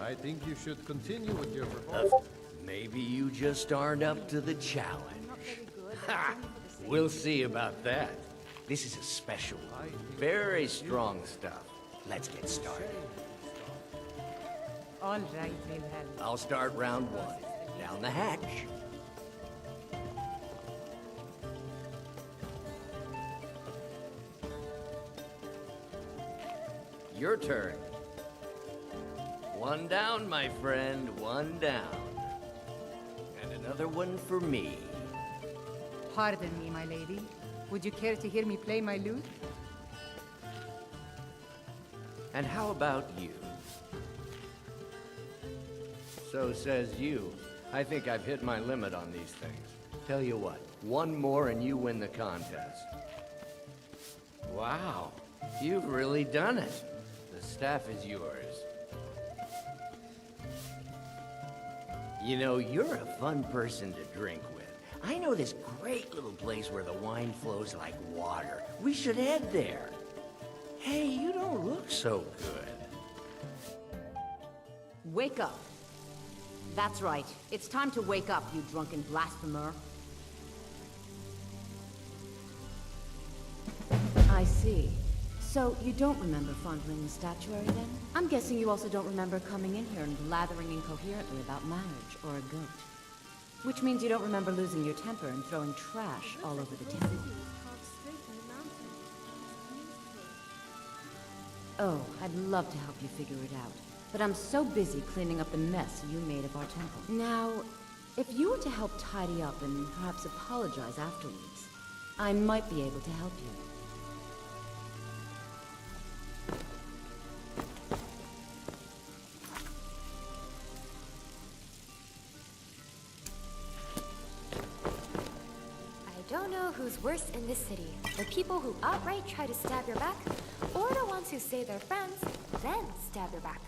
I think you should continue with your performance. Maybe you just aren't up to the challenge. Ha! We'll see about that. This is a special, very strong stuff. Let's get started. All right, Wilhelm. I'll start round one. Down the hatch. Your turn. One down, my friend, one down. And another one for me. Pardon me, my lady. Would you care to hear me play my lute? And how about you? So says you. I think I've hit my limit on these things. Tell you what, one more and you win the contest. Wow, you've really done it. The staff is yours. You know, you're a fun person to drink with. I know this great little place where the wine flows like water. We should head there. Hey, you don't look so good. Wake up. That's right. It's time to wake up, you drunken blasphemer. I see. So, you don't remember fondling the statuary, then? I'm guessing you also don't remember coming in here and blathering incoherently about marriage or a goat. Which means you don't remember losing your temper and throwing trash all over the temple. Oh, I'd love to help you figure it out. But I'm so busy cleaning up the mess you made of our temple. Now, if you were to help tidy up and perhaps apologize afterwards, I might be able to help you. I don't know who's worse in this city. The people who outright try to stab your back, or the ones who say they're friends, then stab your back.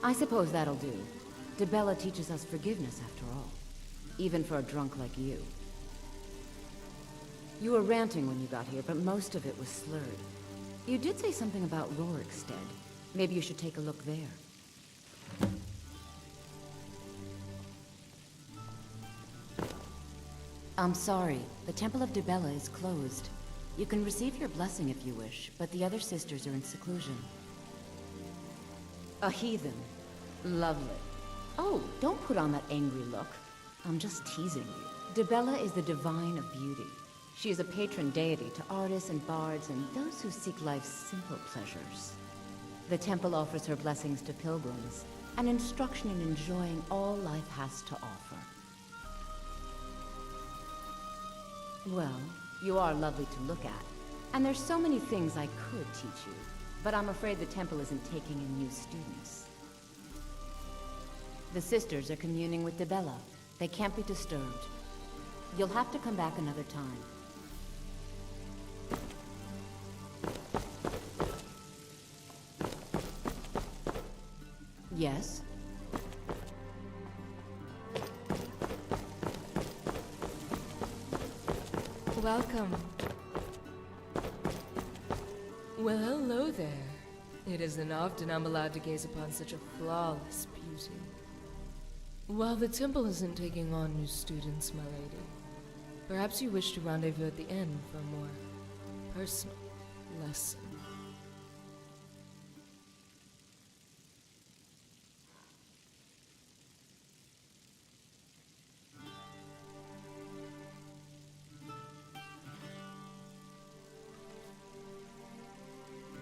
I suppose that'll do. DeBella teaches us forgiveness after all. Even for a drunk like you. You were ranting when you got here, but most of it was slurred. You did say something about Rorikstead. Maybe you should take a look there. I'm sorry. The Temple of DeBella is closed. You can receive your blessing if you wish, but the other sisters are in seclusion. A heathen. Lovely. Oh, don't put on that angry look. I'm just teasing you. DeBella is the divine of beauty. She is a patron deity to artists and bards and those who seek life's simple pleasures. The temple offers her blessings to pilgrims, and instruction in enjoying all life has to offer. Well, you are lovely to look at, and there's so many things I could teach you, but I'm afraid the temple isn't taking in new students. The sisters are communing with DeBella. They can't be disturbed. You'll have to come back another time. Yes? Welcome. Well, hello there. It isn't often I'm allowed to gaze upon such a flawless beauty. While the temple isn't taking on new students, my lady, perhaps you wish to rendezvous at the inn for a more personal lesson.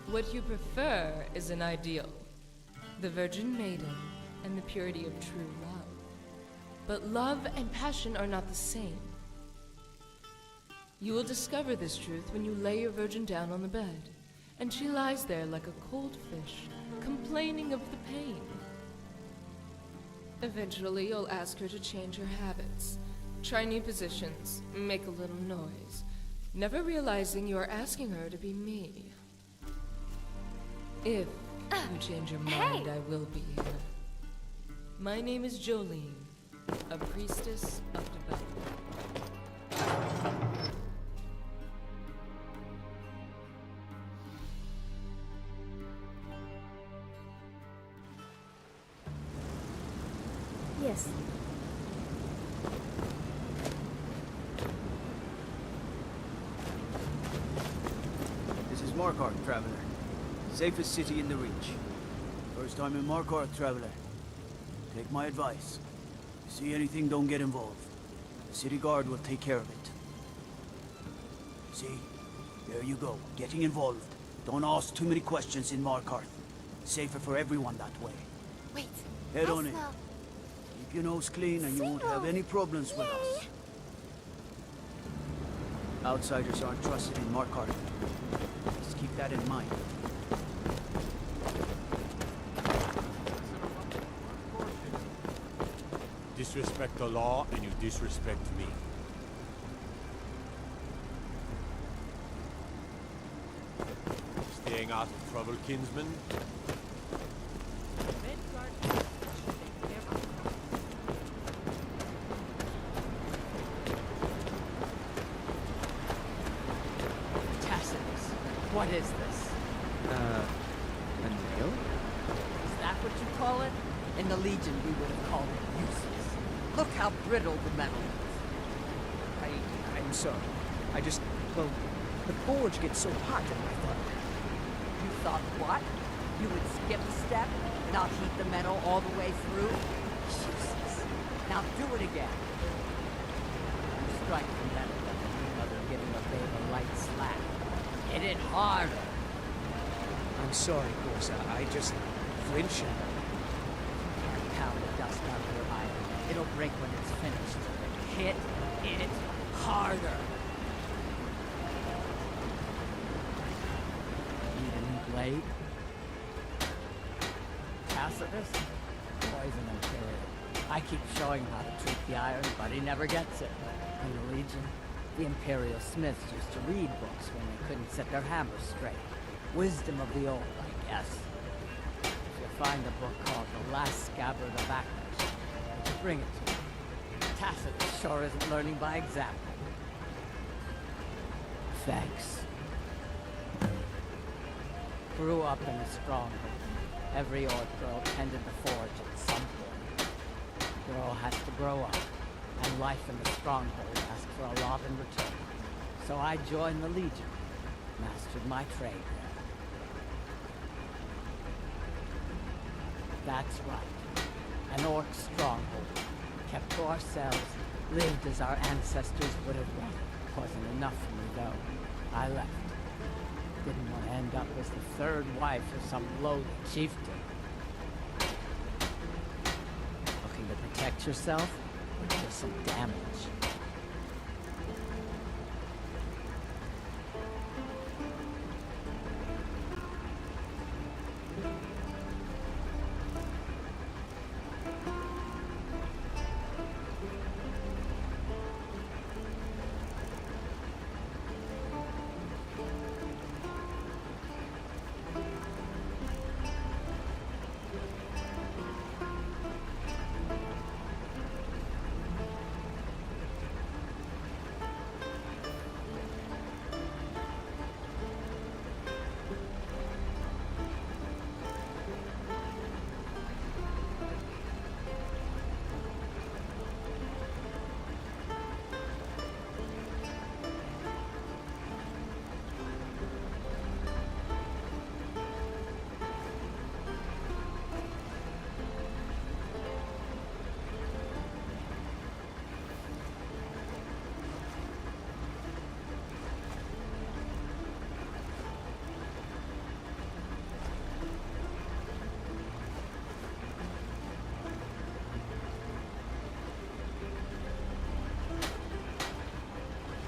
What you prefer is an ideal, the virgin maiden and the purity of true love. But love and passion are not the same. You will discover this truth when you lay your virgin down on the bed, and she lies there like a cold fish, complaining of the pain. Eventually, you'll ask her to change her habits, try new positions, make a little noise, never realizing you are asking her to be me. If you change your mind, hey! I will be here. My name is Jolene, a priestess of development. Yes. This is Markarth, Traveler. Safest city in the Reach. First time in Markarth, Traveler. Take my advice. If you see anything, don't get involved. The city guard will take care of it. See? There you go. Getting involved. Don't ask too many questions in Markarth. Safer for everyone that way. Wait. Head I on in. smell- Keep your nose clean and you won't have any problems with us. Outsiders aren't trusted in Markarth. Just keep that in mind. Disrespect the law, and you disrespect me. Staying out of trouble, kinsman? Tacitus, what is this? A nail? Is that what you call it? In the Legion, we would have called it useless. Look how brittle the metal is. I'm sorry. I just, well, the forge gets so hot that I thought. You thought what? You would skip a step, not heat the metal all the way through? Useless. Now do it again. You strike the metal like a mother giving a babe a light slap. Hit it harder. I'm sorry, Gorsa. I just flinch. Pound the dust out of your iron. It'll break when it's finished. Hit it harder. Need a new blade? Tacitus? Poison Imperial. I keep showing him how to treat the iron, but he never gets it. In the Legion, the Imperial Smiths used to read books when they couldn't set their hammers straight. Wisdom of the old, I guess. If you find a book called The Last Scabbard of Actors, would you bring it to me? Tacitus sure isn't learning by example. Thanks. Grew up in a stronghold. Every Orc girl tended the forge at some point. Girl has to grow up, and life in the stronghold asks for a lot in return. So I joined the Legion, mastered my trade there. That's right. An Orc stronghold. Kept to ourselves, lived as our ancestors would have done. Wasn't enough for me, though. I left. Didn't want to end up as the third wife of some lowly chieftain. Looking to protect yourself, or do some damage?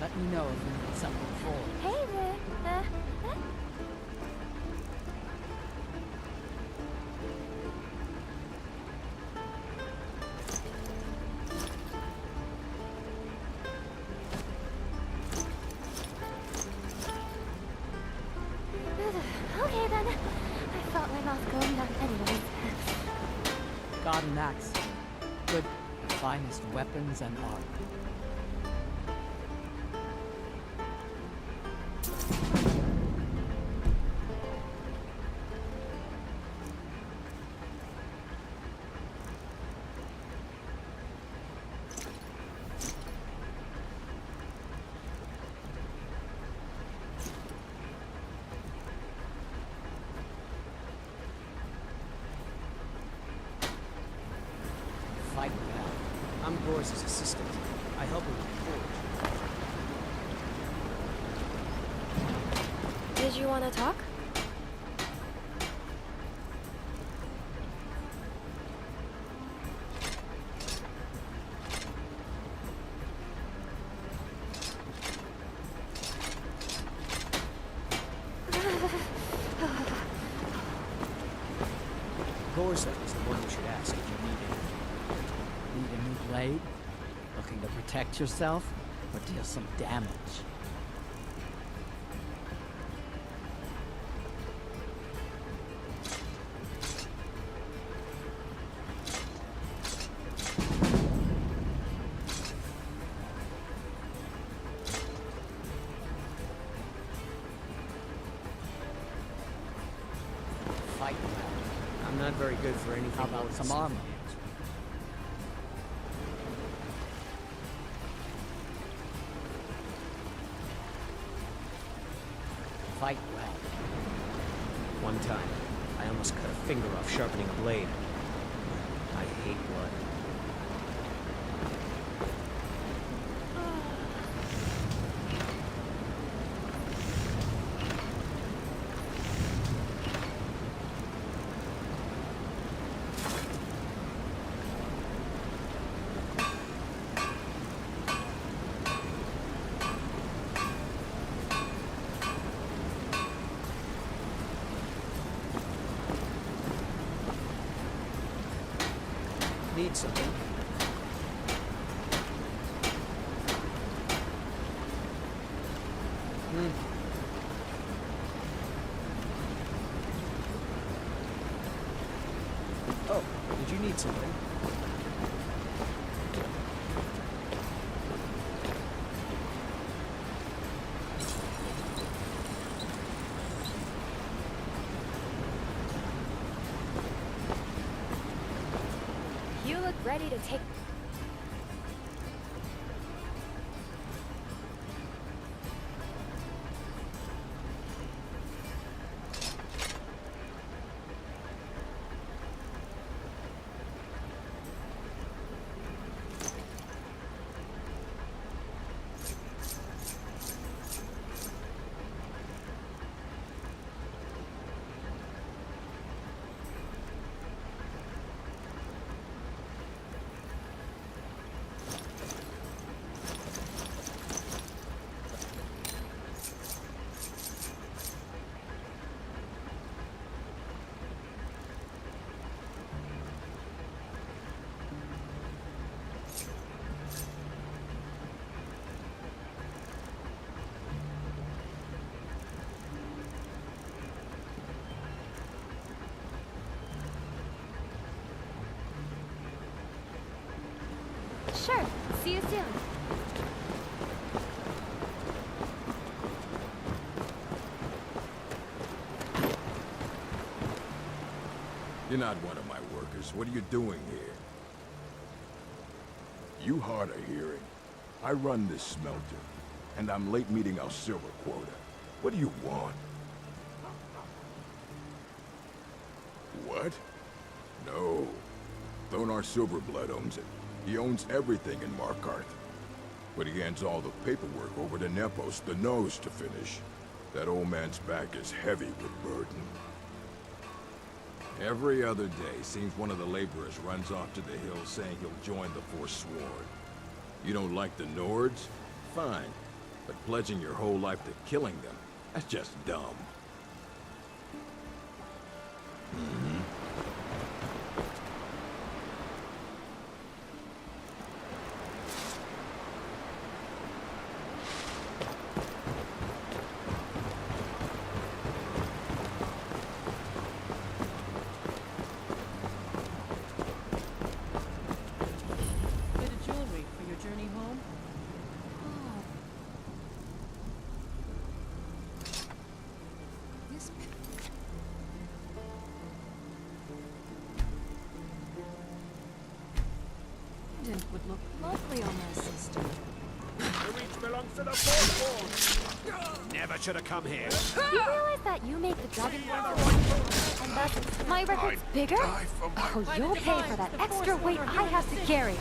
Let me know if you need something for. Hey there. Okay then. I felt my mouth going down anyways. Got an axe. good, the finest weapons and armor. Fight well. I'm Boris's assistant. I help him with the forge. Did you want to talk? Gorza is the one you should ask if you need it. Need a new blade? Looking to protect yourself? Or deal some damage? Fight well. I'm not very good for anything. How about more some than armor? Fight well. One time, I almost cut a finger off sharpening a blade. I hate blood. Need something? Oh, did you need something? You look ready to take. Sure. See you soon. You're not one of my workers. What are you doing here? You hard of hearing. I run this smelter, and I'm late meeting our silver quota. What do you want? What? No. Thonar Silverblood owns it. He owns everything in Markarth. But he hands all the paperwork over to Nepos, the nose, to finish. That old man's back is heavy with burden. Every other day, seems one of the laborers runs off to the hills saying he'll join the Forsworn. You don't like the Nords? Fine. But pledging your whole life to killing them, that's just dumb. pendant would look lovely on my sister. The reach belongs to the Firstborn! Never should have come here. Do you realize that you make the Dragonborn and thus my record's bigger? Oh, you'll pay for that extra weight I have to carry.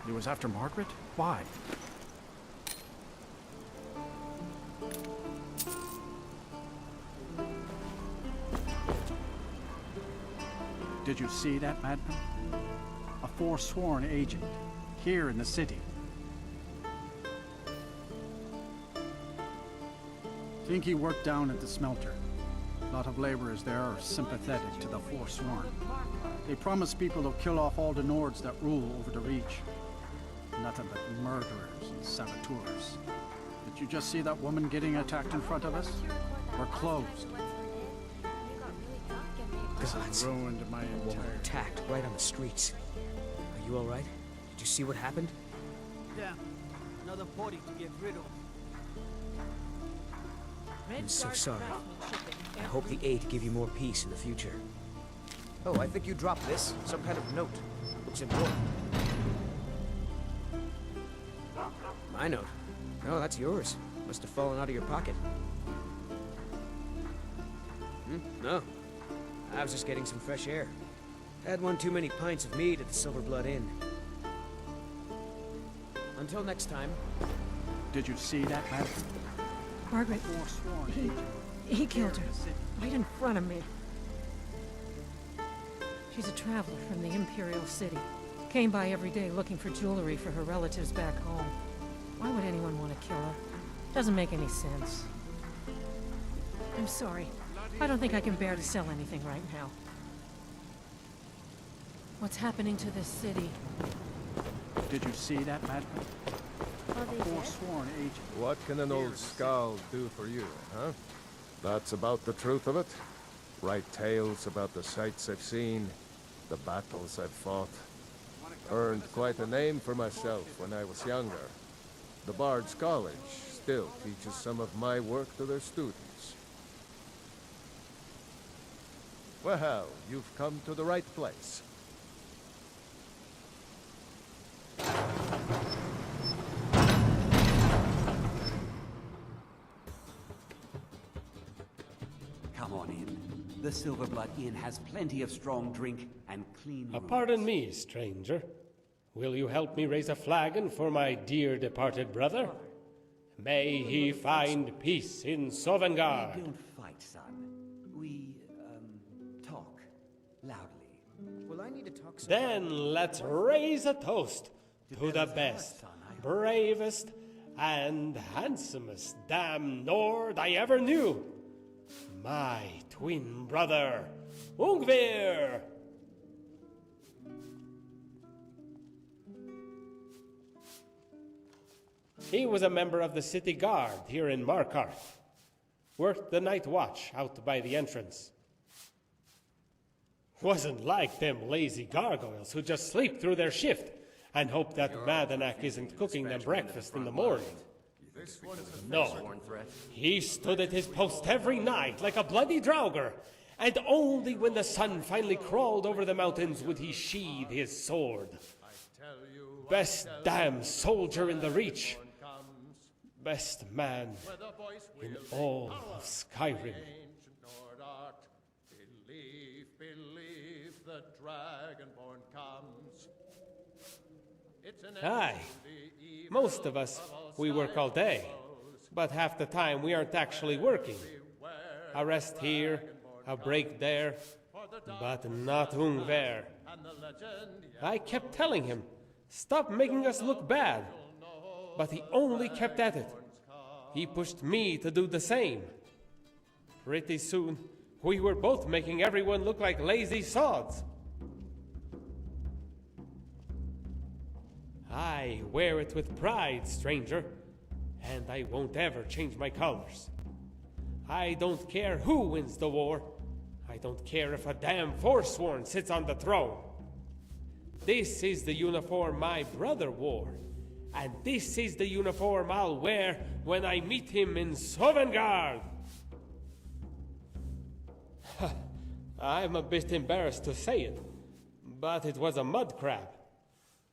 He was after Margaret? Why? Did you see that madman? A forsworn agent, here in the city. Think he worked down at the smelter. A lot of laborers there are sympathetic to the forsworn. They promise people they'll kill off all the Nords that rule over the Reach. Nothing but murderers and saboteurs. Did you just see that woman getting attacked in front of us? We're closed. This ruined my entire... Attacked right on the streets. Are you alright? Did you see what happened? Yeah, another body to get rid of. I'm so sorry. I hope the aid give you more peace in the future. Oh, I think you dropped this. Some kind of note. Looks important. My note? Oh, that's yours. Must have fallen out of your pocket. No. I was just getting some fresh air. Had one too many pints of mead at the Silver Blood Inn. Until next time. Did you see that, madam? Margaret, Forsworn agent. he killed her, right in front of me. She's a traveler from the Imperial City. Came by every day looking for jewelry for her relatives back home. Why would anyone want to kill her? Doesn't make any sense. I'm sorry. I don't think I can bear to sell anything right now. What's happening to this city? Did you see that, madman? A forsworn agent. What can an old skull do for you, huh? That's about the truth of it. Write tales about the sights I've seen, the battles I've fought. Earned quite a name for myself when I was younger. The Bard's College still teaches some of my work to their students. Well, you've come to the right place. Come on in. The Silver Blood Inn has plenty of strong drink and clean rooms. Pardon me, stranger. Will you help me raise a flagon for my dear departed brother? May he find peace in Sovngarde. We don't fight, son. We, talk loudly. Well, I need to talk some... Then let's raise a toast to the best, bravest, and handsomest damn Nord I ever knew. My twin brother, Ungvir! He was a member of the city guard here in Markarth. Worked the night watch out by the entrance. Wasn't like them lazy gargoyles who just sleep through their shift and hope that Madanak isn't cooking them breakfast in the morning. No, he stood at his post every night like a bloody draugr, and only when the sun finally crawled over the mountains would he sheathe his sword. Best damn soldier in the Reach. Best man in all of Skyrim. Believe the Dragonborn comes. Aye. Most of us, we work all day, but half the time we aren't actually working. A rest here, a break there, but not Ungver. I kept telling him, stop making us look bad, but he only kept at it. He pushed me to do the same. Pretty soon, we were both making everyone look like lazy sods. I wear it with pride, stranger, and I won't ever change my colors. I don't care who wins the war. I don't care if a damn Forsworn sits on the throne. This is the uniform my brother wore, and this is the uniform I'll wear when I meet him in Sovngarde. I'm a bit embarrassed to say it, but it was a mud crab.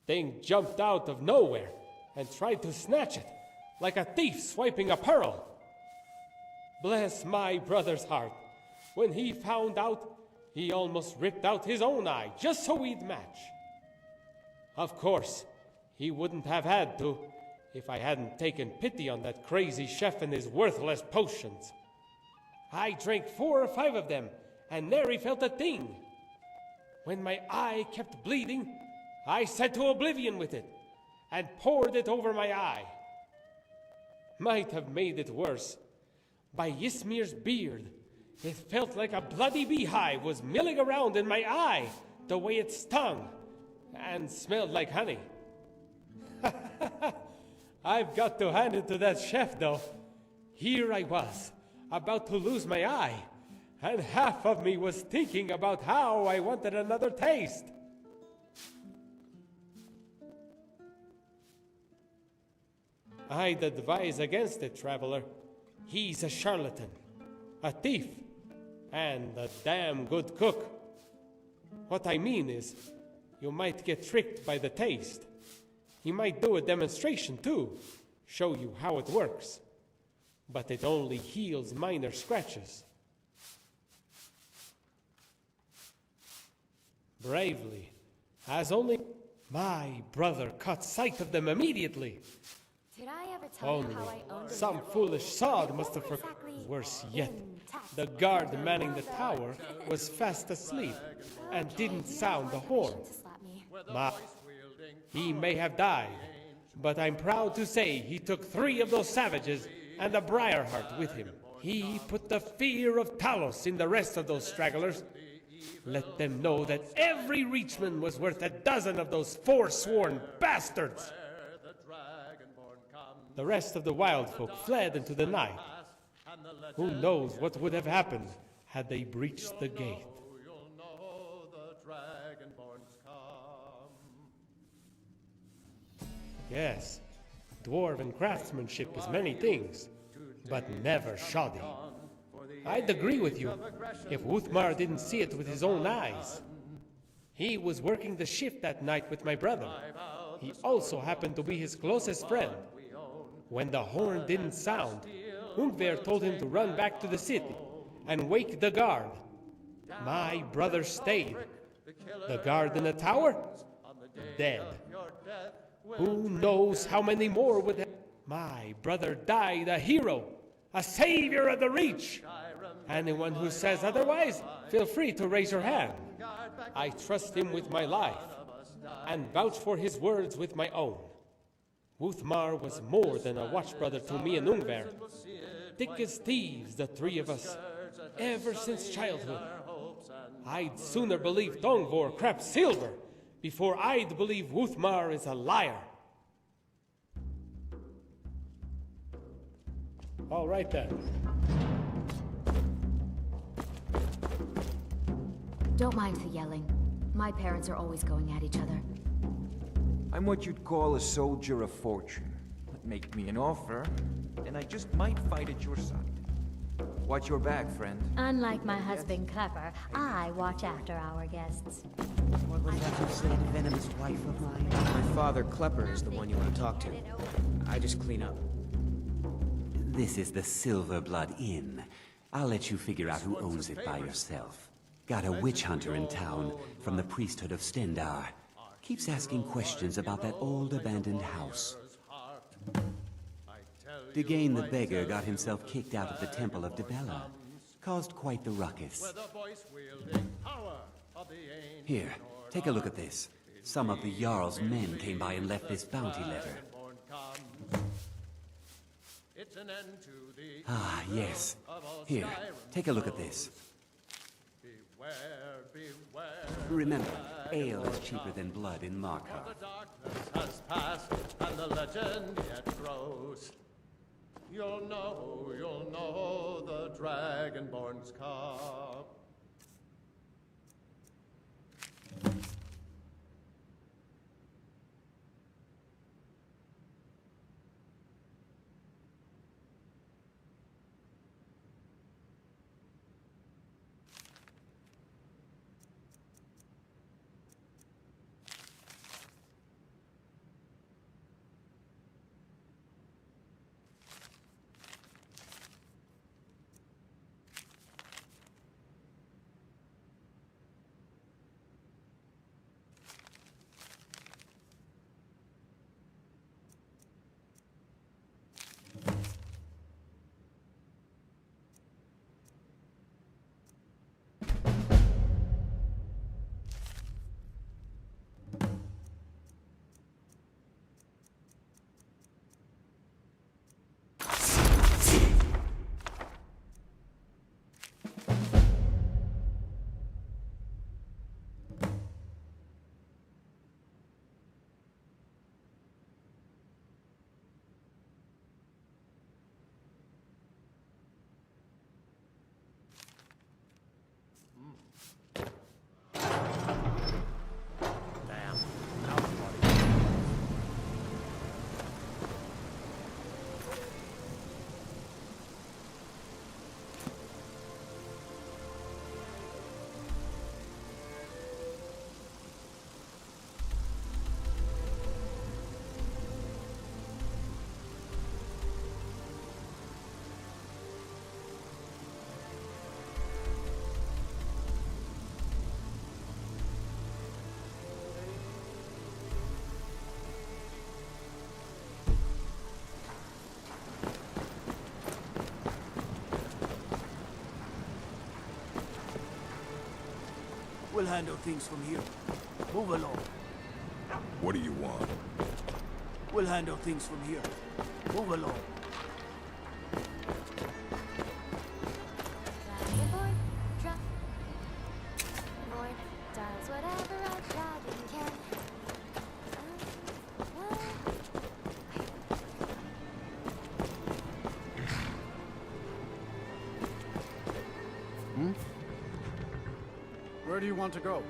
Thing jumped out of nowhere and tried to snatch it, like a thief swiping a pearl. Bless my brother's heart. When he found out, he almost ripped out his own eye just so we'd match. Of course, he wouldn't have had to if I hadn't taken pity on that crazy chef and his worthless potions. I drank 4 or 5 of them and nary felt a thing. When my eye kept bleeding, I set to oblivion with it and poured it over my eye. Might have made it worse. By Ysmir's beard, it felt like a bloody beehive was milling around in my eye, the way it stung and smelled like honey. I've got to hand it to that chef, though. Here I was, about to lose my eye, and half of me was thinking about how I wanted another taste. I'd advise against it, traveler. He's a charlatan, a thief, and a damn good cook. What I mean is, you might get tricked by the taste. He might do a demonstration too, show you how it works. But it only heals minor scratches. Bravely, as only my brother caught sight of them immediately. Did I ever tell you how I owned Some foolish sod must have forgotten. Worse yet, the guard manning the tower was fast asleep and didn't sound the horn. He may have died, but I'm proud to say he took 3 of those savages and a Briarheart with him. He put the fear of Talos in the rest of those stragglers. Let them know that every Reachman was worth a dozen of those forsworn bastards. The rest of the wild folk fled into the night. Who knows what would have happened had they breached the gate. Yes, dwarven craftsmanship is many things, but never shoddy. I'd agree with you if Uthmar didn't see it with his own eyes. He was working the shift that night with my brother. He also happened to be his closest friend. When the horn didn't sound, Ungver told him to run back to the city and wake the guard. My brother stayed. The guard in the tower? Dead. Who knows how many more would have... My brother died a hero, a savior of the Reach. Anyone who says otherwise, feel free to raise your hand. I trust him with my life, and vouch for his words with my own. Uthmar was more than a watch-brother to me and Ungver. Thick as thieves, the 3 of us, ever since childhood. I'd sooner believe Tongvor craps silver before I'd believe Uthmar is a liar. All right then. Don't mind the yelling. My parents are always going at each other. I'm what you'd call a soldier of fortune. Make me an offer, and I just might fight at your side. Watch your back, friend. Unlike my husband Clapper, I watch after our guests. What was that you said, venomous wife of mine? My father, Klepper, is the one you want to talk to. I just clean up. This is the Silverblood Inn. I'll let you figure out who owns it by yourself. Got a witch hunter in town from the priesthood of Stendar. Keeps asking questions about that old abandoned house. Degane the beggar got himself kicked out of the Temple of Dibella. Caused quite the ruckus. Here, take a look at this. Some of the Jarl's men came by and left this bounty letter. Ah, yes. Here, take a look at this. Remember, ale is cheaper than blood in Markarth. Has passed, and the legend yet grows. You'll know the Dragonborn's come. We'll handle things from here. Move along. What do you want? We'll handle things from here. Move along. Dragonborn, Dragonborn does whatever a dragon can. Where do you want to go?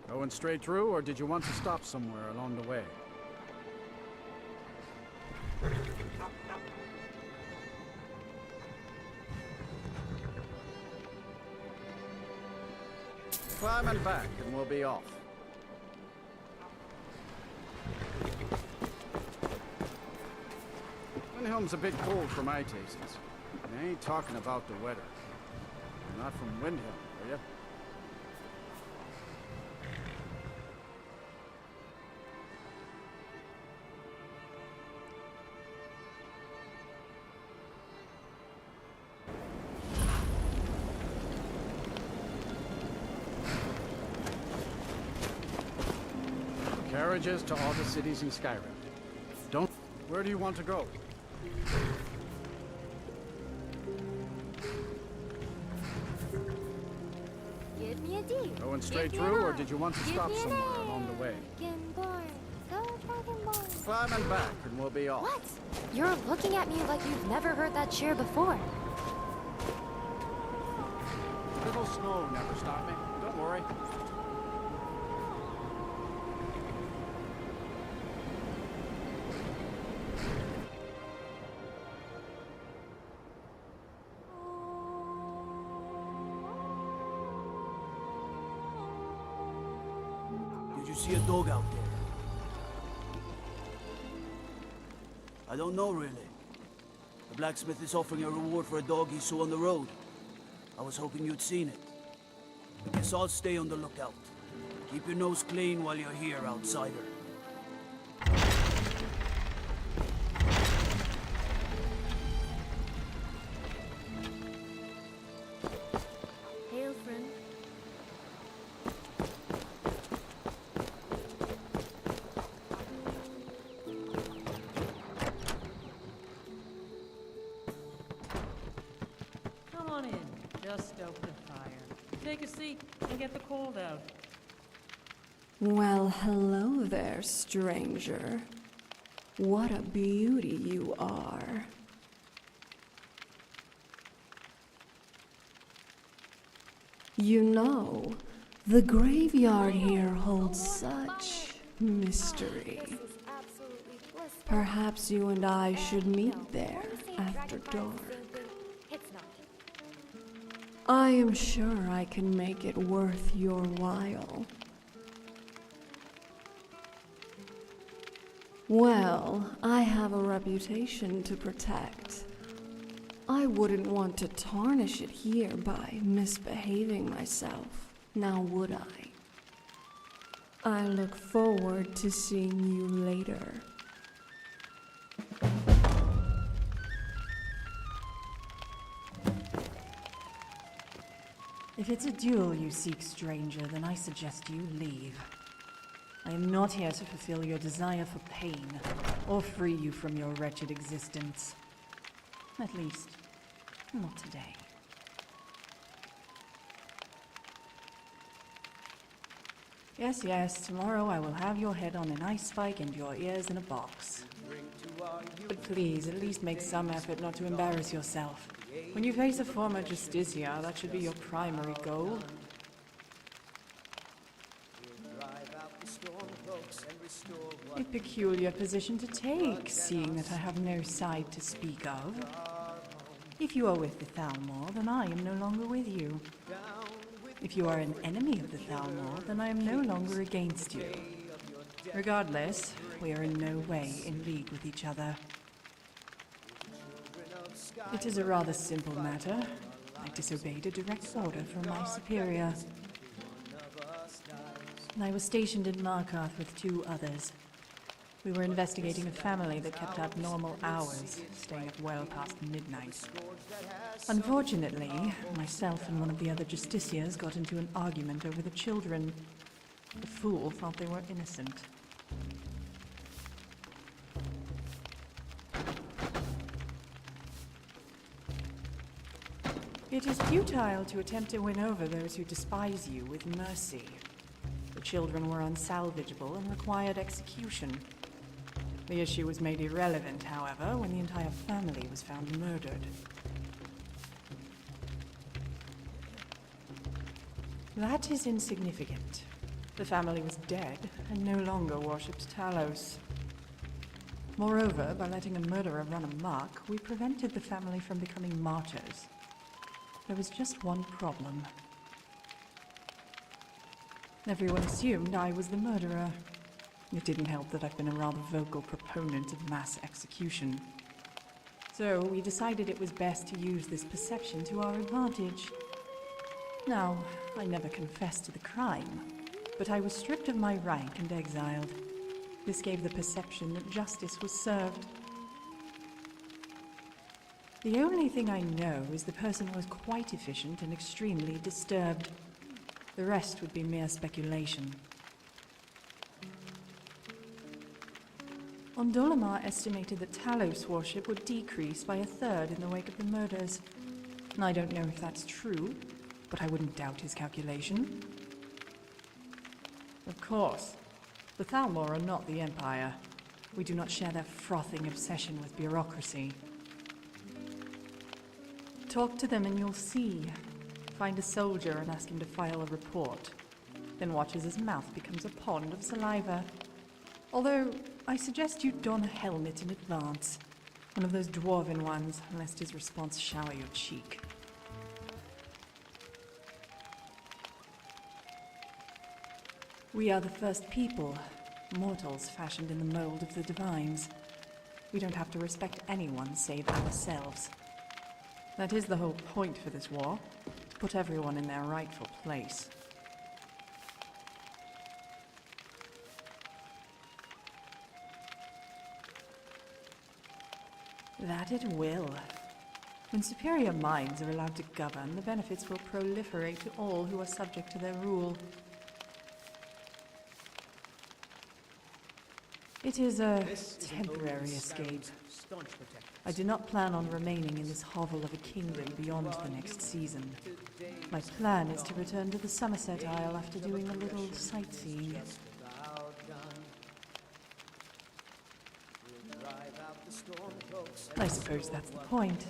Going straight through, or did you want to stop somewhere along the way? Climb and back, and we'll be off. Windhelm's a bit cold for my tastes. I ain't talking about the weather. You're not from Windhelm, are you? Carriages to all the cities in Skyrim. Don't... Where do you want to go? Give me a D. Going straight Give me through, an or I. did you want to Give stop me an somewhere A. along the way? Dragonborn, go Dragonborn. Climb and back, and we'll be off. What? You're looking at me like you've never heard that cheer before. Little snow never stopped me. Don't worry. Did you see a dog out there? I don't know, really. The blacksmith is offering a reward for a dog he saw on the road. I was hoping you'd seen it. I guess I'll stay on the lookout. Keep your nose clean while you're here, outsider. Hail, friend. Come on in. Just open a fire. Take a seat and get the cold out. Well, hello there, stranger. What a beauty you are. You know, the graveyard here holds such mystery. Perhaps you and I should meet there after dark. It's not. I am sure I can make it worth your while. Well, I have a reputation to protect. I wouldn't want to tarnish it here by misbehaving myself, now would I? I look forward to seeing you later. If it's a duel you seek, stranger, then I suggest you leave. I am not here to fulfill your desire for pain, or free you from your wretched existence. At least, not today. Yes, yes, tomorrow I will have your head on an ice spike and your ears in a box. But please, at least make some effort not to embarrass yourself. When you face a former Justicia, that should be your primary goal. A peculiar position to take, seeing that I have no side to speak of. If you are with the Thalmor, then I am no longer with you. If you are an enemy of the Thalmor, then I am no longer against you. Regardless, we are in no way in league with each other. It is a rather simple matter. I disobeyed a direct order from my superior. I was stationed in Markarth with 2 others. We were investigating a family that kept abnormal hours, staying up well past midnight. Unfortunately, myself and one of the other justiciars got into an argument over the children. The fool thought they were innocent. It is futile to attempt to win over those who despise you with mercy. The children were unsalvageable and required execution. The issue was made irrelevant, however, when the entire family was found murdered. That is insignificant. The family was dead and no longer worshipped Talos. Moreover, by letting a murderer run amok, we prevented the family from becoming martyrs. There was just one problem. Everyone assumed I was the murderer. It didn't help that I've been a rather vocal proponent of mass execution. So we decided it was best to use this perception to our advantage. Now, I never confessed to the crime, but I was stripped of my rank and exiled. This gave the perception that justice was served. The only thing I know is the person was quite efficient and extremely disturbed. The rest would be mere speculation. Ondolamar estimated that Talos worship would decrease by 1/3 in the wake of the murders. I don't know if that's true, but I wouldn't doubt his calculation. Of course, the Thalmor are not the Empire. We do not share their frothing obsession with bureaucracy. Talk to them and you'll see. Find a soldier and ask him to file a report. Then watch as his mouth becomes a pond of saliva. Although, I suggest you don a helmet in advance. One of those dwarven ones, lest his response shower your cheek. We are the first people, mortals fashioned in the mold of the divines. We don't have to respect anyone save ourselves. That is the whole point for this war, to put everyone in their rightful place. That it will. When superior minds are allowed to govern, the benefits will proliferate to all who are subject to their rule. It is a temporary escape. I do not plan on remaining in this hovel of a kingdom beyond the next season. My plan is to return to the Somerset Isle after doing a little sightseeing. I suppose that's the point.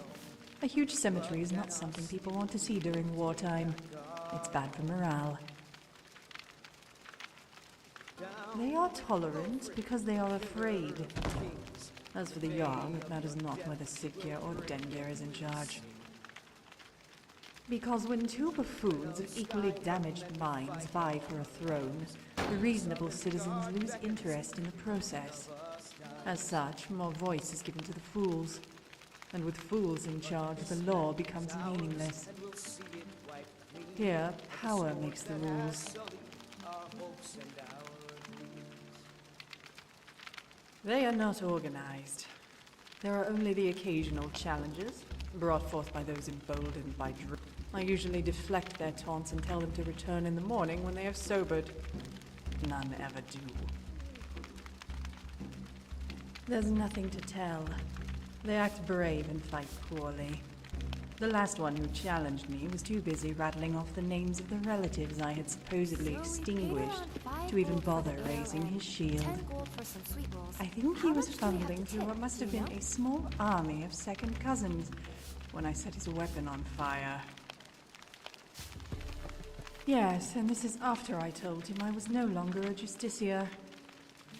A huge cemetery is not something people want to see during wartime. It's bad for morale. They are tolerant because they are afraid. As for the Jarl, it matters not whether Siggeir or Dengeir is in charge. Because when 2 buffoons of equally damaged minds vie for a throne, the reasonable citizens lose interest in the process. As such, more voice is given to the fools. And with fools in charge, the law becomes meaningless. Here, power makes the rules. They are not organized. There are only the occasional challenges, brought forth by those emboldened by drink. I usually deflect their taunts and tell them to return in the morning when they have sobered. None ever do. There's nothing to tell. They act brave and fight poorly. The last one who challenged me was too busy rattling off the names of the relatives I had supposedly extinguished to even bother raising his shield. I think he was fumbling through what must have been a small army of second cousins when I set his weapon on fire. Yes, and this is after I told him I was no longer a justiciar.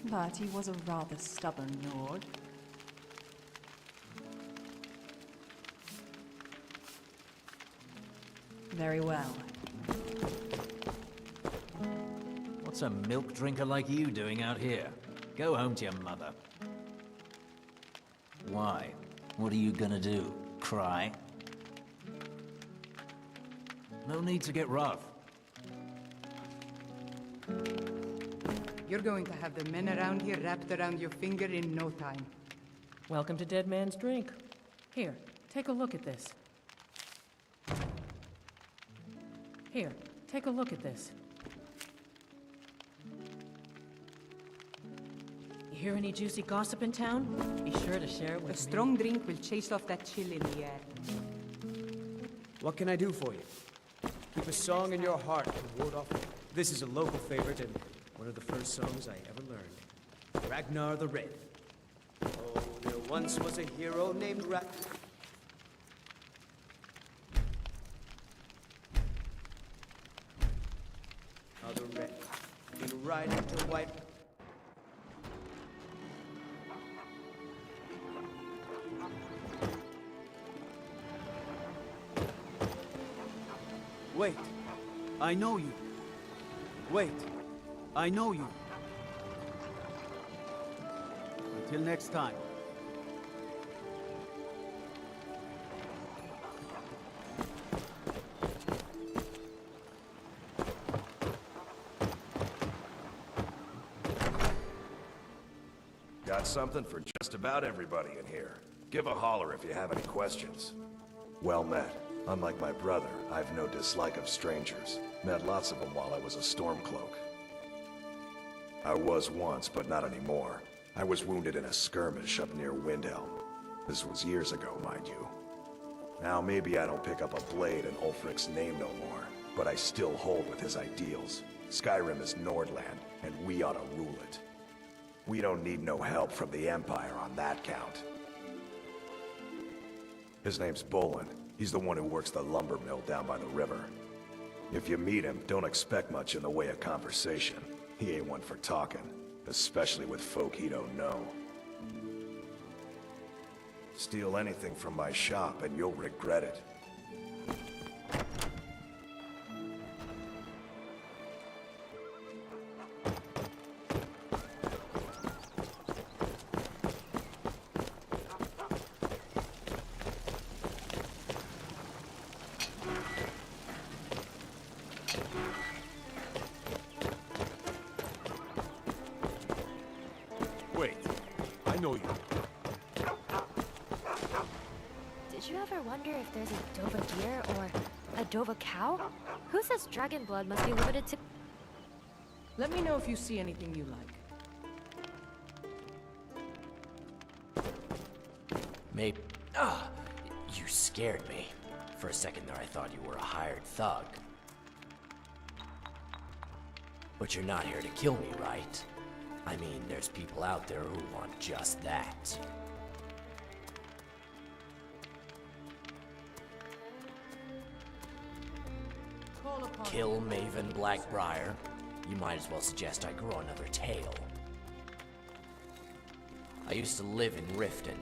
But he was a rather stubborn lord. Very well. What's a milk drinker like you doing out here? Go home to your mother. Why? What are you gonna do? cry. No need to get rough. You're going to have the men around here wrapped around your finger in no time. Welcome to Dead Man's Drink. Here, take a look at this. Here, take a look at this. You hear any juicy gossip in town? Be sure to share it with me. A strong drink will chase off that chill in the air. What can I do for you? Keep a song in your heart to ward off. This is a local favorite and one of the first songs I ever learned. Ragnar the Red. Oh, there once was a hero named Ragnar. The Red, been riding to white. Wait, I know you. Wait, I know you. Until next time. Got something for just about everybody in here. Give a holler if you have any questions. Well met. Unlike my brother, I've no dislike of strangers. Met lots of them while I was a Stormcloak. I was once, but not anymore. I was wounded in a skirmish up near Windhelm. This was years ago, mind you. Now maybe I don't pick up a blade in Ulfric's name no more, but I still hold with his ideals. Skyrim is Nordland, and we ought to rule it. We don't need no help from the Empire on that count. His name's Bolin. He's the one who works the lumber mill down by the river. If you meet him, don't expect much in the way of conversation. He ain't one for talking, especially with folk he don't know. Steal anything from my shop and you'll regret it. Wait, I know you. Did you ever wonder if there's a Dova deer or a Dova cow? Who says dragon blood must be limited to... Let me know if you see anything you like. Maybe... you scared me. For a second there I thought you were a hired thug. But you're not here to kill me, right? I mean, there's people out there who want just that. Kill Maven Blackbriar? You might as well suggest I grow another tail. I used to live in Riften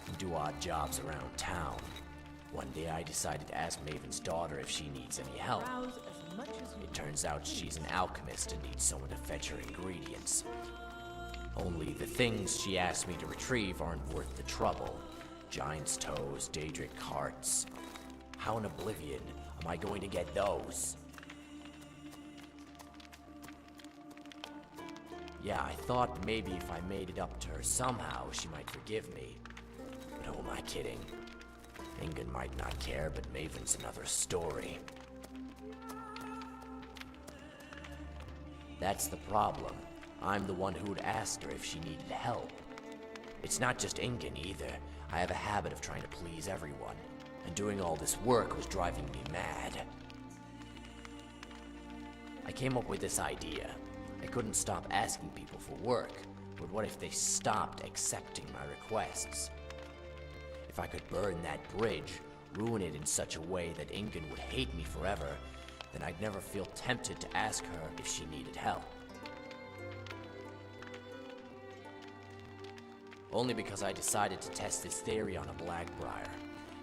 and do odd jobs around town. One day I decided to ask Maven's daughter if she needs any help. It turns out she's an alchemist and needs someone to fetch her ingredients. Only the things she asked me to retrieve aren't worth the trouble. Giant's toes, Daedric hearts. How in Oblivion am I going to get those? Yeah, I thought maybe if I made it up to her somehow, she might forgive me. But who am I kidding? Ingen might not care, but Maven's another story. That's the problem. I'm the one who would ask her if she needed help. It's not just Ingen either. I have a habit of trying to please everyone, and doing all this work was driving me mad. I came up with this idea. I couldn't stop asking people for work, but what if they stopped accepting my requests? If I could burn that bridge, ruin it in such a way that Ingen would hate me forever, then I'd never feel tempted to ask her if she needed help. Only because I decided to test this theory on a Blackbriar.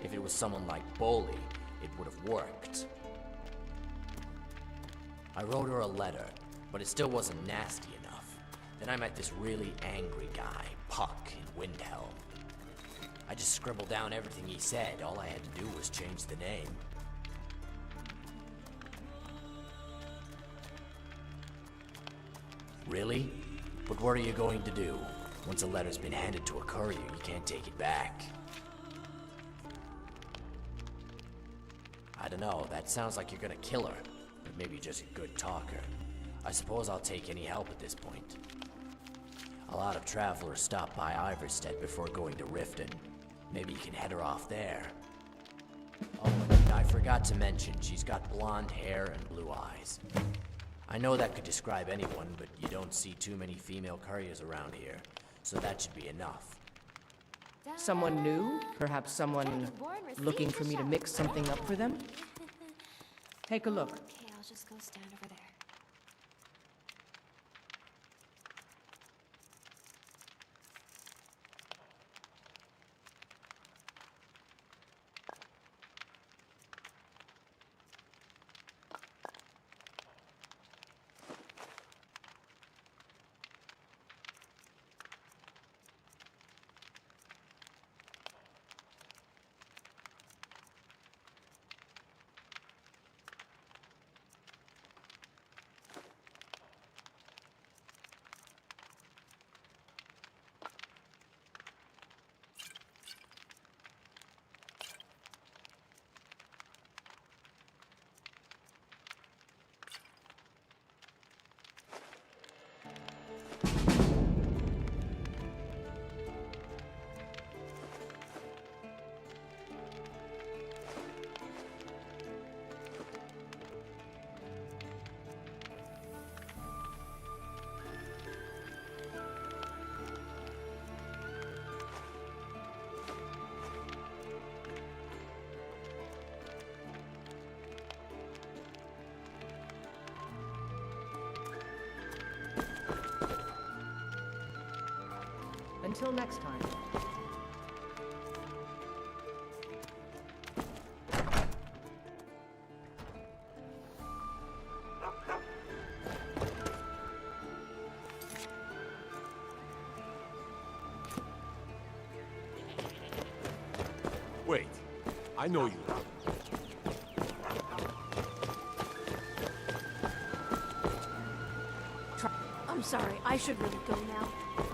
If it was someone like Bolli, it would have worked. I wrote her a letter, but it still wasn't nasty enough. Then I met this really angry guy, Puck, in Windhelm. I just scribbled down everything he said. All I had to do was change the name. Really? But what are you going to do? Once a letter's been handed to a courier, you can't take it back. I don't know, that sounds like you're gonna kill her. But maybe you're just a good talker. I suppose I'll take any help at this point. A lot of travelers stop by Iverstead before going to Riften. Maybe you can head her off there. Oh, and I forgot to mention, she's got blonde hair and blue eyes. I know that could describe anyone, but you don't see too many female couriers around here, so that should be enough. Someone new? Perhaps someone looking for me to mix something up for them? Take a look. Okay, I'll just go stand over there. Until next time. Wait, I know you. I'm sorry, I should really go now.